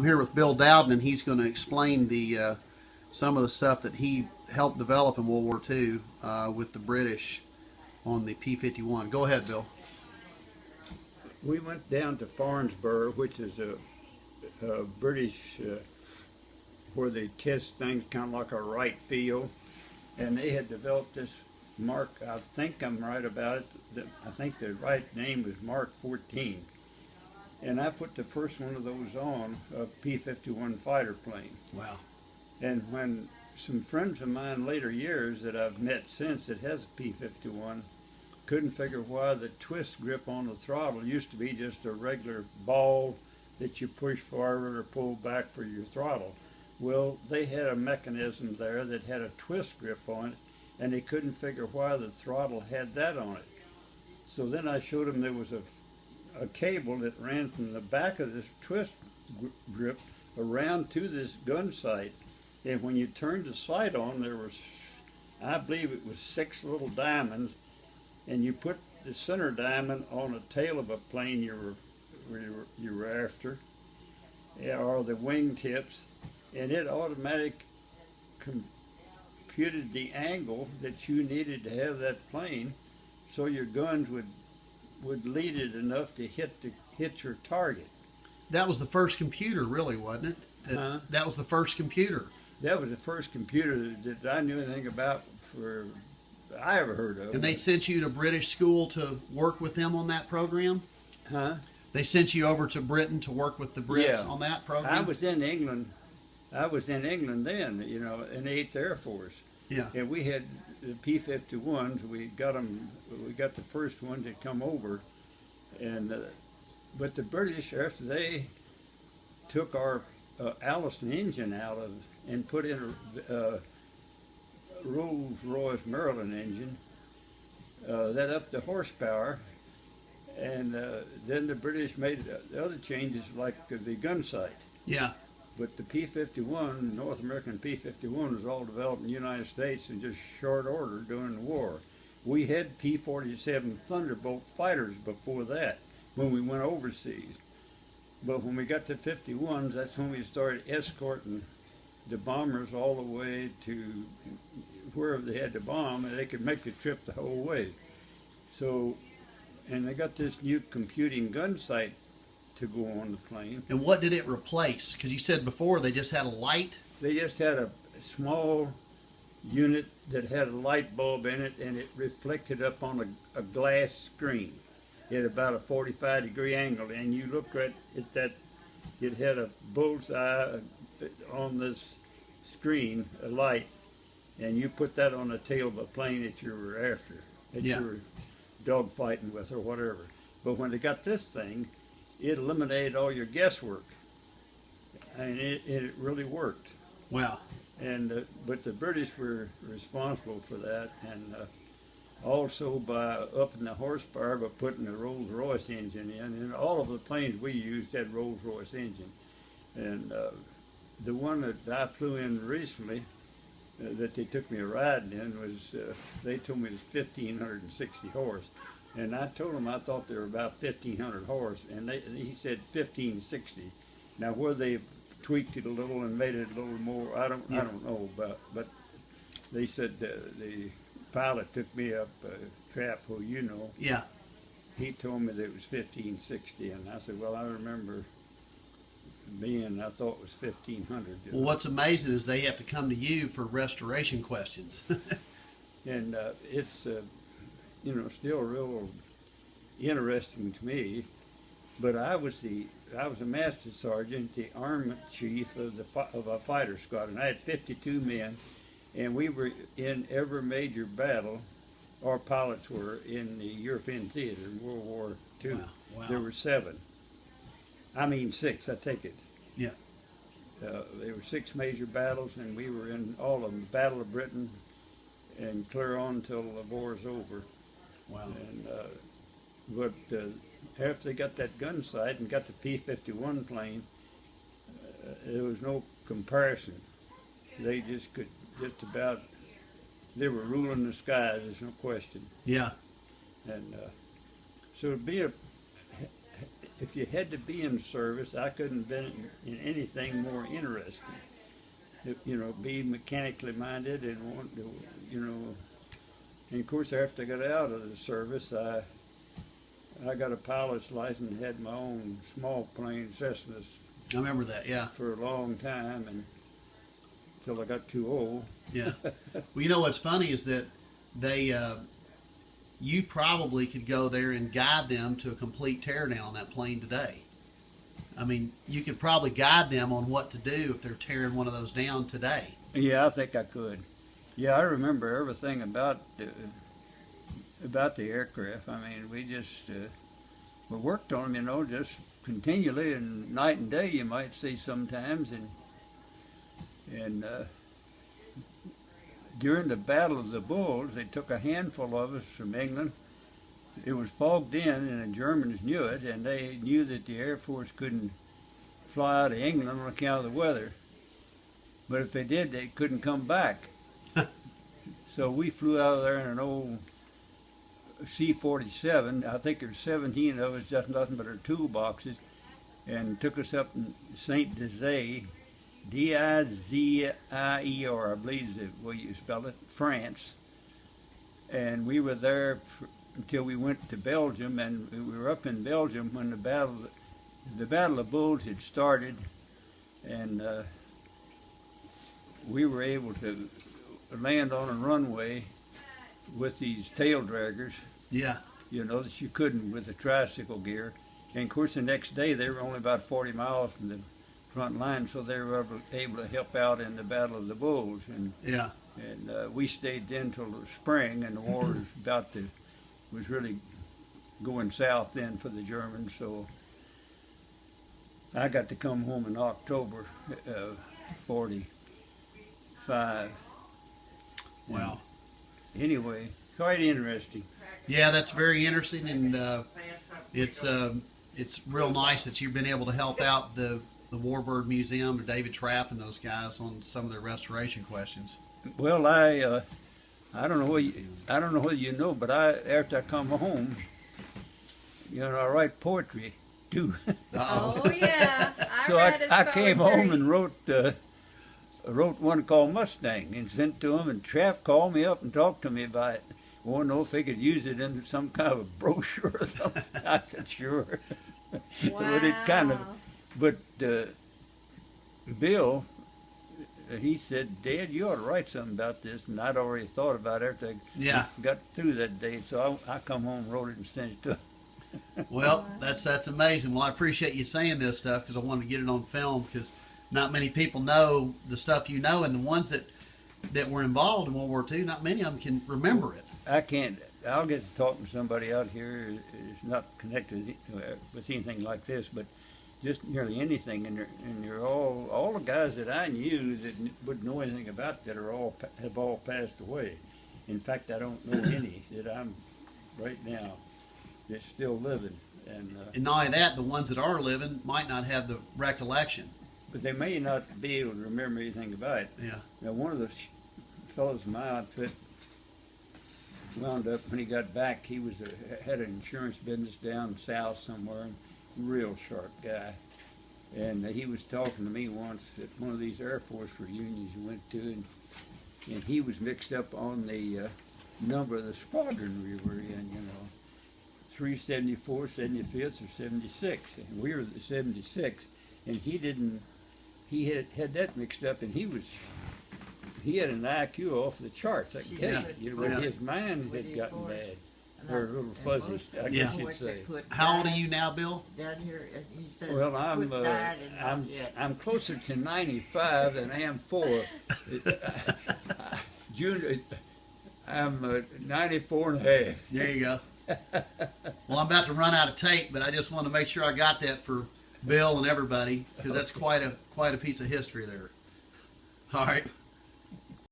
I'm here with Bill Dowden, and he's going to explain the some of the stuff that he helped develop in World War II with the British on the P-51. Go ahead, Bill. We went down to Farnsborough, which is a British where they test things kind of like a Wright field, and they had developed this Mark. I think I'm right about it. I think the right name was Mark 14. And I put the first one of those on a P-51 fighter plane. Wow. And when some friends of mine later years that I've met since that has a P-51 couldn't figure why the twist grip on the throttle used to be just a regular ball that you push forward or pull back for your throttle. Well, they had a mechanism there that had a twist grip on it, and they couldn't figure why the throttle had that on it. So then I showed them there was a cable that ran from the back of this twist grip around to this gun sight, and when you turned the sight on, there was, I believe it was 6 little diamonds, and you put the center diamond on the tail of a plane you were after, or the wing tips, and it automatically computed the angle that you needed to have that plane, so your guns would lead it enough to hit your target. That was the first computer, really, wasn't it? That was the first computer. That was the first computer that I knew anything about I ever heard of. And they sent you to British school to work with them on that program? Huh? They sent you over to Britain to work with the Brits on that program? I was in England. I was in England then, you know, in the 8th Air Force. Yeah. And we had the P-51s. We got the first one to come over, and but the British, after they took our Allison engine out of and put in a Rolls-Royce Maryland engine, that upped the horsepower, and then the British made the other changes like the gun sight. Yeah. But the P-51, North American P-51, was all developed in the United States in just short order during the war. We had P-47 Thunderbolt fighters before that when we went overseas. But when we got to 51s, that's when we started escorting the bombers all the way to wherever they had to bomb, and they could make the trip the whole way. So, and they got this new computing gun sight to go on the plane. And what did it replace? Because you said before they just had a light. They just had a small unit that had a light bulb in it, and it reflected up on a glass screen at about a 45-degree angle. And you look at that, it had a bullseye on this screen, a light, and you put that on the tail of a plane that you were after, that you were dogfighting with or whatever. But when they got this thing, it eliminated all your guesswork, and it really worked. Wow. And but the British were responsible for that, and also by upping the horsepower by putting the Rolls-Royce engine in. And all of the planes we used had Rolls-Royce engine. And the one that I flew in recently, that they took me a ride in, was they told me it was 1,560 horse. And I told him I thought they were about 1,500 horse, and he said 1,560. Now, whether they tweaked it a little and made it a little more, I don't know. But they said the pilot took me up, Trap, who you know. Yeah. He told me that it was 1,560, and I said, well, I remember I thought it was 1,500. Well, what's amazing is they have to come to you for restoration questions. And it's still real interesting to me. But I was a master sergeant, the armament chief of a fighter squadron. I had 52 men, and we were in every major battle. Our pilots were in the European theater in World War II. Wow. There were 6, I take it. Yeah. There were 6 major battles, and we were in all of them. Battle of Britain, and clear on until the war's over. Wow. And but after they got that gun sight and got the P-51 plane, there was no comparison. They just could they were ruling the skies, there's no question. Yeah. And so it'd be if you had to be in service, I couldn't have been in anything more interesting. You know, be mechanically minded and want to, you know. And of course, after I got out of the service, I got a pilot's license and had my own small plane Cessnas. I remember that, yeah. For a long time, and until I got too old. Yeah. Well, you know what's funny is that they, you probably could go there and guide them to a complete teardown on that plane today. I mean, you could probably guide them on what to do if they're tearing one of those down today. Yeah, I think I could. Yeah, I remember everything about the aircraft. I mean, we just we worked on them, you know, just continually, and night and day, you might see sometimes. And during the Battle of the Bulge, they took a handful of us from England. It was fogged in, and the Germans knew it, and they knew that the Air Force couldn't fly out of England on account of the weather. But if they did, they couldn't come back. So we flew out of there in an old C-47. I think there's 17 of us, just nothing but our toolboxes, and took us up in Saint Dizier, D-I-Z-I-E-R, I believe is the way you spell it, France. And we were there until we went to Belgium, and we were up in Belgium when the Battle of Bulge had started, and we were able to land on a runway with these tail draggers. Yeah. You know, that you couldn't with the tricycle gear. And of course the next day they were only about 40 miles from the front line, so they were able to help out in the Battle of the Bulge. And yeah. And we stayed then till the spring, and the war was really going south then for the Germans. So I got to come home in October '45. Wow. Anyway, quite interesting. Yeah, that's very interesting, and it's real nice that you've been able to help out the Warbird Museum, or David Trapp and those guys on some of their restoration questions. Well, I don't know whether you know, but after I come home, you know, I write poetry too. Uh-oh. Oh yeah, So I came home and wrote one called Mustang and sent to him, and Trapp called me up and talked to me about it. Wanted to know if they could use it in some kind of a brochure or something. I said sure. Wow. But Bill, he said, Dad, you ought to write something about this, and I'd already thought about it after I got through that day. So I come home, wrote it, and sent it to him. Well, that's amazing. Well, I appreciate you saying this stuff because I wanted to get it on film, because not many people know the stuff you know, and the ones that were involved in World War II, not many of them can remember it. I can't. I'll get to talking to somebody out here who's not connected with anything like this, but just nearly anything. And you're all the guys that I knew that wouldn't know anything about that have all passed away. In fact, I don't know any that I'm right now that's still living. And not only that, the ones that are living might not have the recollection. But they may not be able to remember anything about it. Yeah. Now, one of the fellows in my outfit wound up, when he got back, he had an insurance business down south somewhere, and real sharp guy. And he was talking to me once at one of these Air Force reunions he went to, and he was mixed up on the number of the squadron we were in, you know, 374, 75th, or 76, and we were the 76, and he had that mixed up, and he had an IQ off the charts, I can tell you. But his mind had gotten bad, or a little fuzzy, I guess you'd say. How old are you now, Bill? Down here, he said, Well, I'm closer to 95 than I am 4. June, I'm 94 and a half. There you go. Well, I'm about to run out of tape, but I just want to make sure I got that for Bill and everybody, because that's quite a piece of history there. All right.